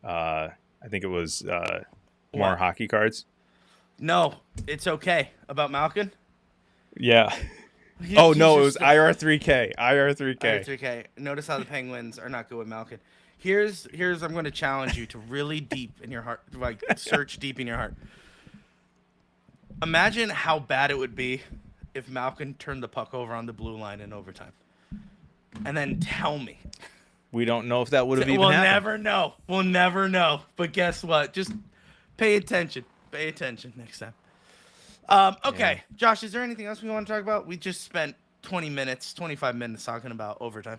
I think it was more hockey cards. No, it's okay. About Malkin? Yeah. He- Oh, he's no, it just- was IR3K. IR3K. It's okay. Notice how the Penguins are not good with Malkin. Here's I'm going to challenge you to really deep in your heart, search deep in your heart. Imagine how bad it would be if Malkin turned the puck over on the blue line in overtime. And then tell me. We don't know if that would have even We'll happened. never know. We'll never know. But guess what? Just pay attention. Pay attention next time. Okay. Yeah. Josh, is there anything else we want to talk about? We just spent 25 minutes talking about overtime.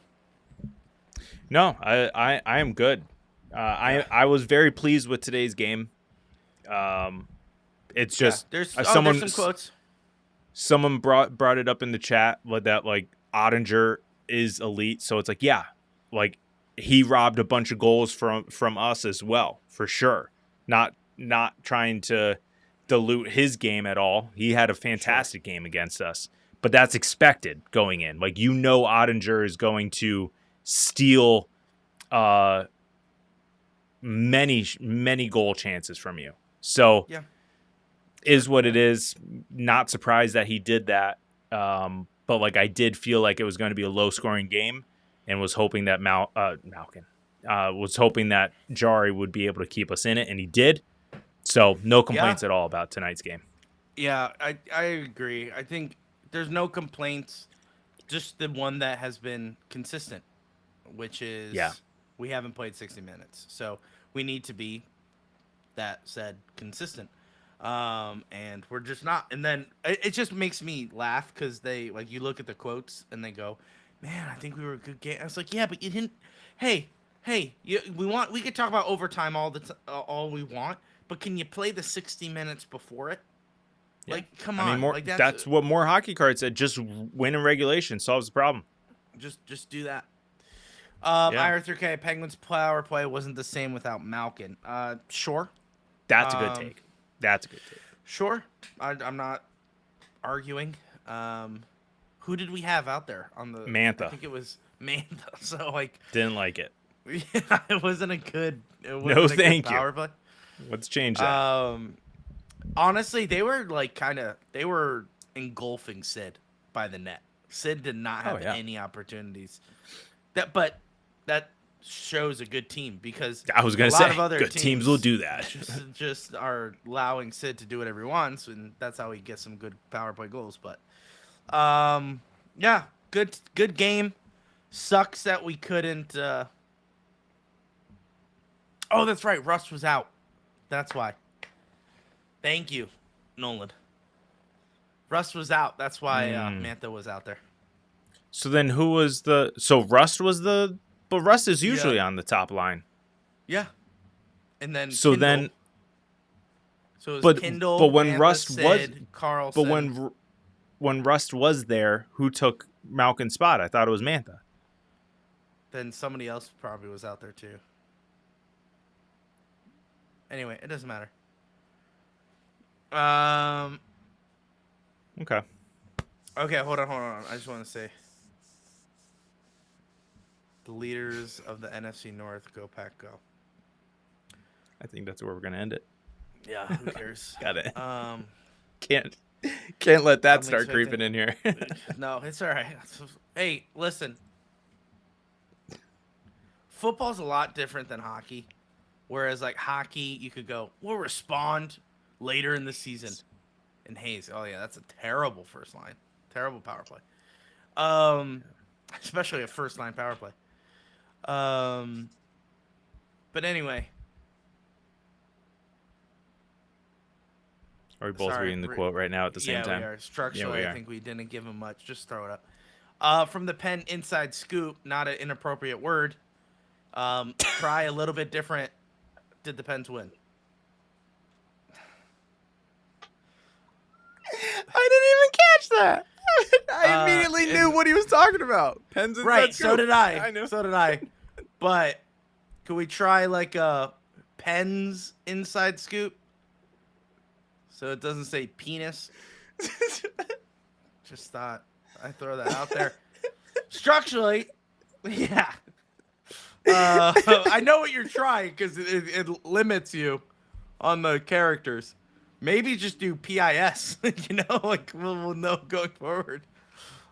No, I am good. I was very pleased with today's game. It's just there's someone. there's some quotes. someone brought it up in the chat that like Ottinger is elite. So it's like, yeah, like he robbed a bunch of goals from us as well, for sure. Not trying to dilute his game at all. He had a fantastic game against us, but that's expected going in. Like, Ottinger is going to steal many goal chances from you. So Yeah. is what it is. Not surprised that he did that. But like, I did feel like it was going to be a low scoring game, and was hoping that Malkin was hoping that Jari would be able to keep us in it, and he did. So no complaints at all about tonight's game. Yeah, I agree. I think there's no complaints, just the one that has been consistent, which is we haven't played 60 minutes. So we need to be, that said, consistent. And we're just not. And then it just makes me laugh because they, like, you look at the quotes and they go, man, I think we were a good game. I was like, yeah, but you didn't. Hey, we could talk about overtime all we want, but can you play the 60 minutes before it? Yeah. Like, come on. I mean, like, that's what more hockey cards said. Just win in regulation solves the problem. Just do that. IR3K, Penguins power play wasn't the same without Malkin. Sure. That's a good take. That's a good take. Sure. I'm not arguing. Who did we have out there on the Mantha? I think it was Mantha. So, like, Didn't like it. Yeah, it wasn't a good. No, thank you. Power play. Let's change that. Honestly, they were engulfing Sid by the net. Sid did not have any opportunities. That shows a good team, because I was gonna say of other good teams will do that. just are allowing Sid to do whatever he wants, and that's how he gets some good power play goals. But yeah, good game. Sucks that we couldn't. Oh, that's right. Rust was out. That's why. Thank you, Nolan. Rust was out. That's why Mantha was out there. So then who was Rust was but Rust is usually on the top line. Yeah. And then So Kindle. then So it was Kindle, but when Mantha, Rust Sid, was Carlson. but when Rust was there, who took Malkin's spot? I thought it was Mantha. Then somebody else probably was out there too. Anyway, it doesn't matter. Okay. Okay, hold on. I just want to say, the leaders of the NFC North, go Pack, go. I think that's where we're gonna end it. Yeah, who cares? Got it. Can't let that start creeping in here. No, it's all right. Hey, listen. Football's a lot different than hockey. Whereas, like, hockey, you could go, we'll respond later in the season. And Hayes, oh yeah, that's a terrible first line. Terrible power play. Especially a first line power play. But anyway. Are we both reading the quote right now at the same time? Yeah, we are. Structurally, we are. I think we didn't give him much. Just throw it up. From the Pen inside scoop, not an inappropriate word. Try a little bit different. Did the Pens win? I didn't even catch that. I immediately knew what he was talking about. Pens inside Right, scoop. so did I. I know. So did I. But could we try like a Pens inside scoop? So it doesn't say penis. Just thought I'd throw that out there. Structurally, yeah. I know what you're trying, because it limits you on the characters. Maybe just do PIS, you know, like we'll know going forward.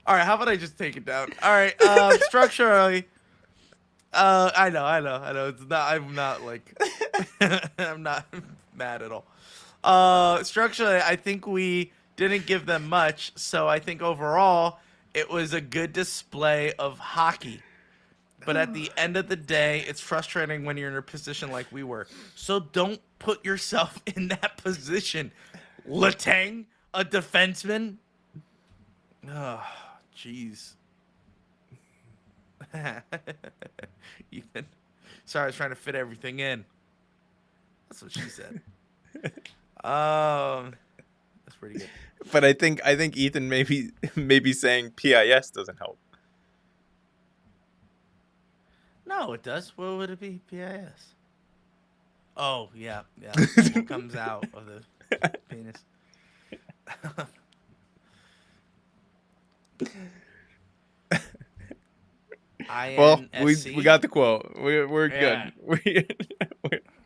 All right, how about I just take it down? All right, structurally, I know. It's not. I'm not like. I'm not mad at all. Structurally, I think we didn't give them much, so I think overall it was a good display of hockey. But at the end of the day, it's frustrating when you're in a position like we were. So don't put yourself in that position. Letang, a defenseman. Oh, jeez. Ethan. Sorry, I was trying to fit everything in. That's what she said. That's pretty good. But I think Ethan maybe saying PIS doesn't help. No, it does. What would it be? PIS. Oh, yeah. What comes out of the penis. Well, INSC? we got the quote. We're Yeah. good.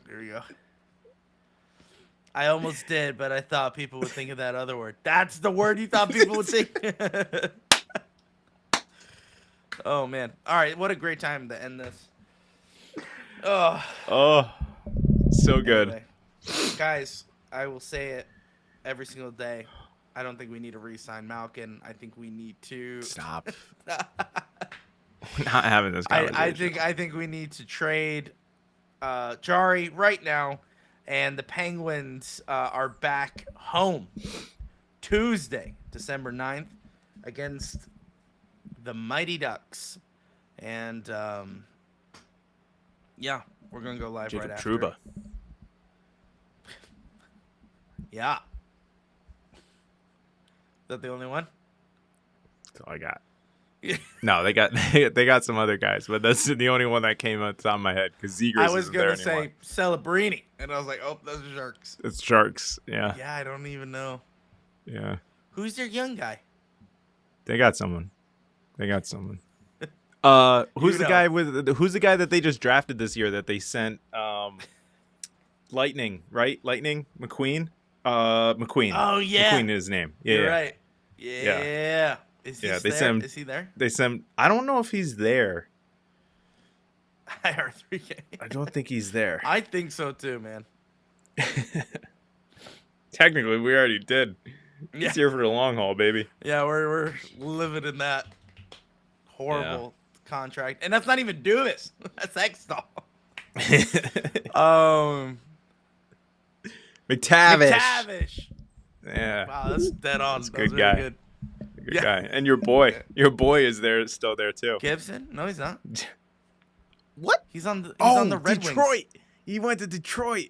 There we go. I almost did, but I thought people would think of that other word. That's the word you thought people would think. Oh, man. All right. What a great time to end this. Oh. Oh, so good. Anyway. Guys, I will say it every single day. I don't think we need to re-sign Malkin. I think we need to Stop. We're not having this conversation. I think we need to trade Jari right now, and the Penguins are back home Tuesday, December 9th, against the Mighty Ducks. And yeah, we're gonna go live Jacob right after. Trouba. Yeah. Is that the only one? That's all I got. No, they got some other guys, but that's the only one that came out top of my head because Zegers I was isn't there gonna say anymore. Celebrini, and I was like, oh, those are Sharks. It's Sharks. Yeah. Yeah, I don't even know. Yeah. Who's their young guy? They got someone. Who's You the know. guy who's the guy that they just drafted this year that they sent Lightning, right? Lightning McQueen? McQueen. Oh, yeah. McQueen is his name. Yeah. You're yeah. right. Yeah. Is he Yeah, there? they sent him- Is he there? They sent I don't know if he's there. IR3K. I don't think he's there. I think so too, man. Technically, we already did. Yeah. He's here for the long haul, baby. Yeah, we're living in that horrible contract, and that's not even Dubas. That's Extall. McTavish. McTavish. Yeah. Wow, that's dead on. That's a That was good really guy. good. Good Yeah. guy. And your boy is still there too. Gibson? No, he's not. What? He's on the Red Detroit. Wings. He went to Detroit.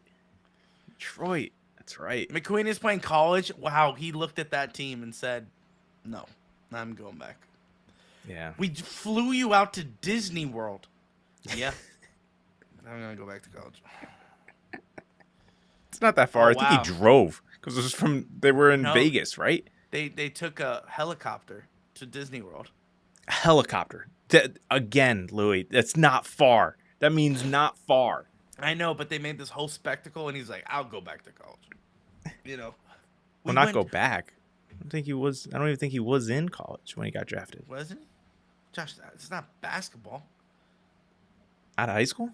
That's right. McQueen is playing college. Wow, he looked at that team and said, "No, I'm going back." Yeah. We flew you out to Disney World. Yeah. I'm gonna go back to college. It's not that far. Oh, I think wow. he drove because they were in No. Vegas, right? They took a helicopter to Disney World. Helicopter. Again, Louis, that's not far. That means not far. I know, but they made this whole spectacle, and he's like, "I'll go back to college." You know. Well, not go back. I don't even think he was in college when he got drafted. Wasn't he? Josh, it's not basketball. Out of high school?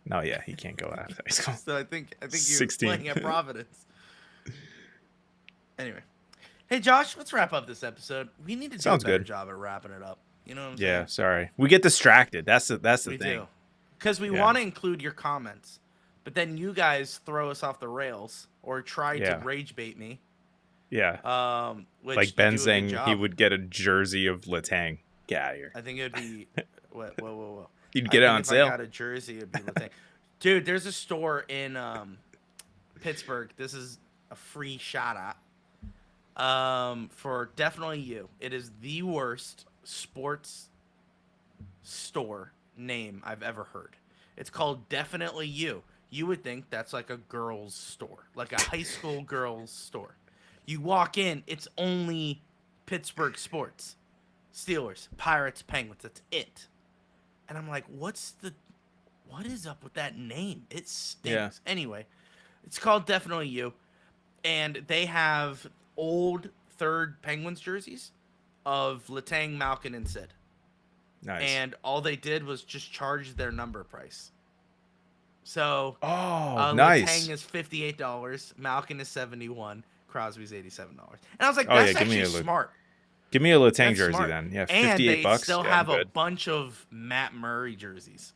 No, yeah, he can't go out of high school. So I think you're 16. playing at Providence. Anyway. Hey, Josh, let's wrap up this episode. We need to do Sounds a better good. job at wrapping it up. You know what I'm Yeah, saying? sorry. We get distracted. That's the We thing. do. Because we Yeah. want to include your comments, but then you guys throw us off the rails or try Yeah. to rage bait me. Yeah. Which Like you Ben do a good saying he job. would get a jersey of Letang. Get out of here. I think it would be. Whoa. You'd I get it think on if sale. I got a jersey, it'd be Letang. Dude, there's a store in Pittsburgh. This is a free shout out. For definitely you. It is the worst sports store name I've ever heard. It's called Definitely You. You would think that's like a girls' store, like a high school girls' store. You walk in, it's only Pittsburgh sports. Steelers, Pirates, Penguins, that's it. And I'm like, what is up with that name? It stinks. Yeah. Anyway, it's called Definitely You. And they have old third Penguins jerseys of Letang, Malkin, and Sid. Nice. And all they did was just charge their number price. So nice. Letang is $58, Malkin is $71, Crosby's $87. And I was like, Oh, that's yeah, give me actually a smart. Give me a Letang That's jersey smart. then. Yeah, And $58. they still Yeah, have I'm a good. bunch of Matt Murray jerseys.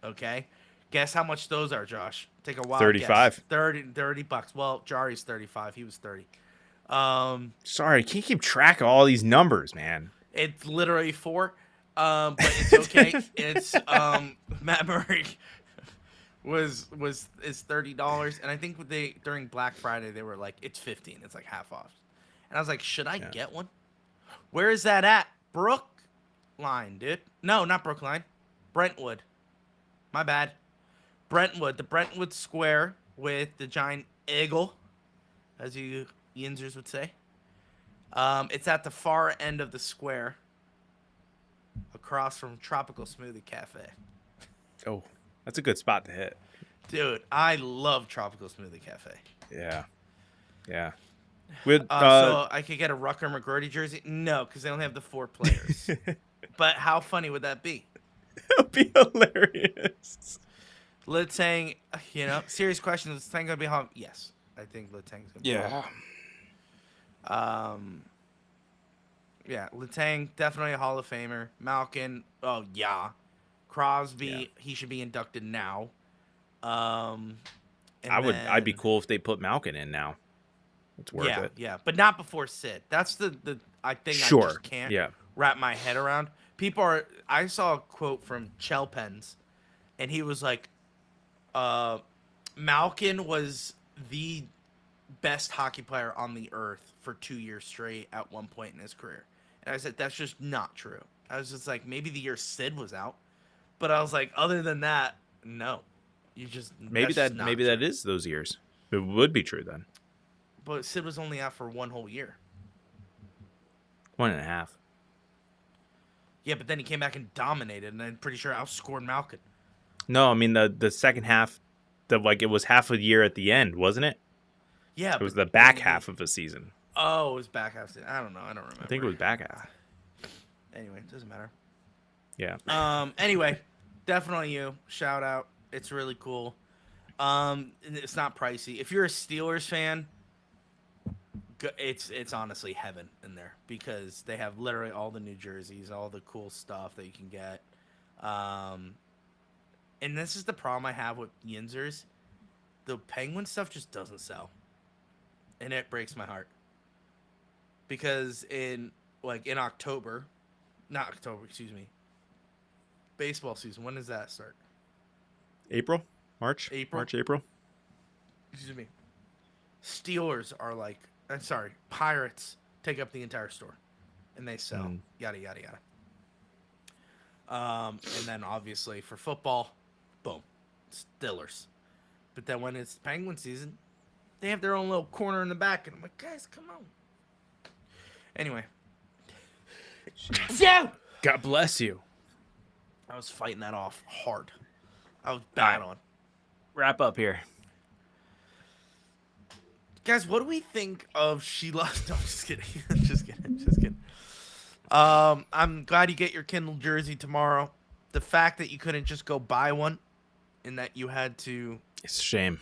Okay? Guess how much those are, Josh? Take a wild 35. guess. $30. Well, Jari's 35. He was 30. Sorry, I can't keep track of all these numbers, man. It's literally 4. But it's okay. It's Matt Murray is $30, and I think during Black Friday they were like it's 15. It's like half off. And I was like, should I get one? Where is that at? Brookline, dude. No, not Brookline. Brentwood. My bad. Brentwood. The Brentwood Square with the giant eagle, as you Yinzers would say. It's at the far end of the square, across from Tropical Smoothie Cafe. Oh, that's a good spot to hit. Dude, I love Tropical Smoothie Cafe. Yeah. With so I could get a Rucker McGroarty jersey? No, because they don't have the 4 players. But how funny would that be? It'll be hilarious. Letang, serious question. Is Letang gonna be home? Yes, I think Letang's gonna be home. Yeah, Letang definitely a Hall of Famer. Malkin, oh yeah. Crosby, he should be inducted now. I'd be cool if they put Malkin in now. It's worth it. Yeah, but not before Sid. That's the I think I just can't wrap my head around. I saw a quote from Chelpens, and he was like, Malkin was the best hockey player on the earth for 2 years straight at one point in his career. And I said, that's just not true. I was just like, maybe the year Sid was out. But I was like, other than that, no. Maybe that is those years. It would be true then. But Sid was only out for 1 whole year. 1.5. Yeah, but then he came back and dominated, and I'm pretty sure outscored Malkin. No, I mean the second half, it was half a year at the end, wasn't it? Yeah, it was the back half of a season. Oh, it was back half. I don't know. I don't remember. I think it was back half. Anyway, it doesn't matter. Yeah. Anyway, definitely you. Shout out. It's really cool. It's not pricey. If you're a Steelers fan, it's honestly heaven in there because they have literally all the new jerseys, all the cool stuff that you can get. And this is the problem I have with Yinzers. The Penguin stuff just doesn't sell. And it breaks my heart. Because in October, not October, excuse me. Baseball season, when does that start? April? March? April? Excuse me. Steelers are Pirates take up the entire store. And they sell. Yada, yada, yada. And then obviously for football, boom. Steelers. But then when it's Penguin season, they have their own little corner in the back. And I'm like, guys, come on. Anyway. God bless you. I was fighting that off hard. I was bad on. Wrap up here. Guys, what do we think of Sheila? No, I'm just kidding. Just kidding. I'm glad you get your Kindle jersey tomorrow. The fact that you couldn't just go buy one and that you had to... It's a shame.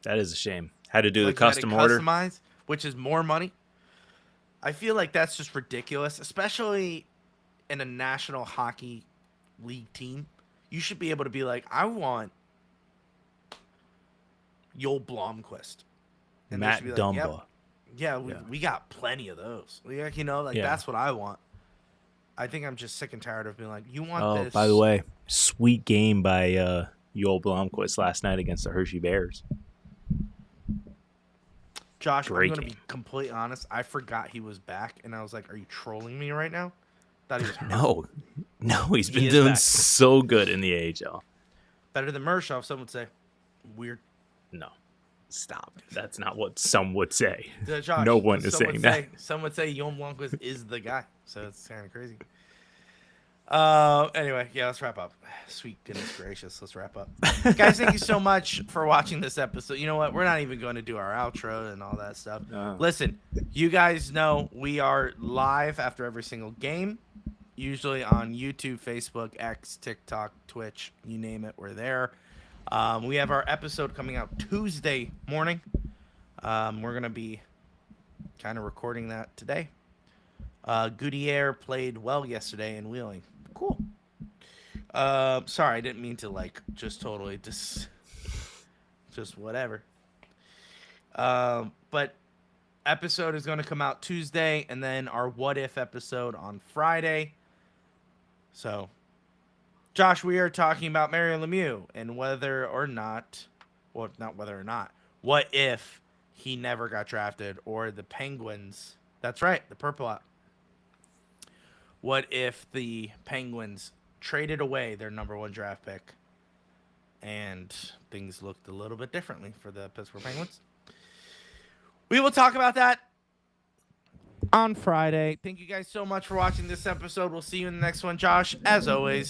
That is a shame. Had to do the custom order. Customize, which is more money. I feel like that's just ridiculous, especially in a National Hockey League team. You should be able to be like, I want Joel Blomqvist. And Matt like, Dumba. We got plenty of those. That's what I want. I think I'm just sick and tired of being like, you want this. Oh, by the way, sweet game by Joel Blomqvist last night against the Hershey Bears. Josh, I'm going to be completely honest. I forgot he was back, and I was like, are you trolling me right now? Thought he was hurt. No, he's been doing so good in the AHL. Better than Mershov, some would say. Weird. No. Stop. That's not what some would say. Josh, no one is saying that. Some would say Joel Blomqvist is the guy, so it's kind of crazy. Anyway, let's wrap up. Sweet goodness gracious, let's wrap up. Guys, thank you so much for watching this episode. You know what? We're not even going to do our outro and all that stuff. Listen, you guys know we are live after every single game, usually on YouTube, Facebook, X, TikTok, Twitch, you name it, we're there. We have our episode coming out Tuesday morning. We're going to be kind of recording that today. Gutierre played well yesterday in Wheeling. Cool. Sorry, I didn't mean to just totally just whatever. But episode is going to come out Tuesday, and then our What If episode on Friday. So, Josh, we are talking about Mario Lemieux and whether or not, what if he never got drafted, or the Penguins, That's right, the purple app. What if the Penguins traded away their number 1 draft pick and things looked a little bit differently for the Pittsburgh Penguins? We will talk about that on Friday. Thank you guys so much for watching this episode. We'll see you in the next one. Josh, as always,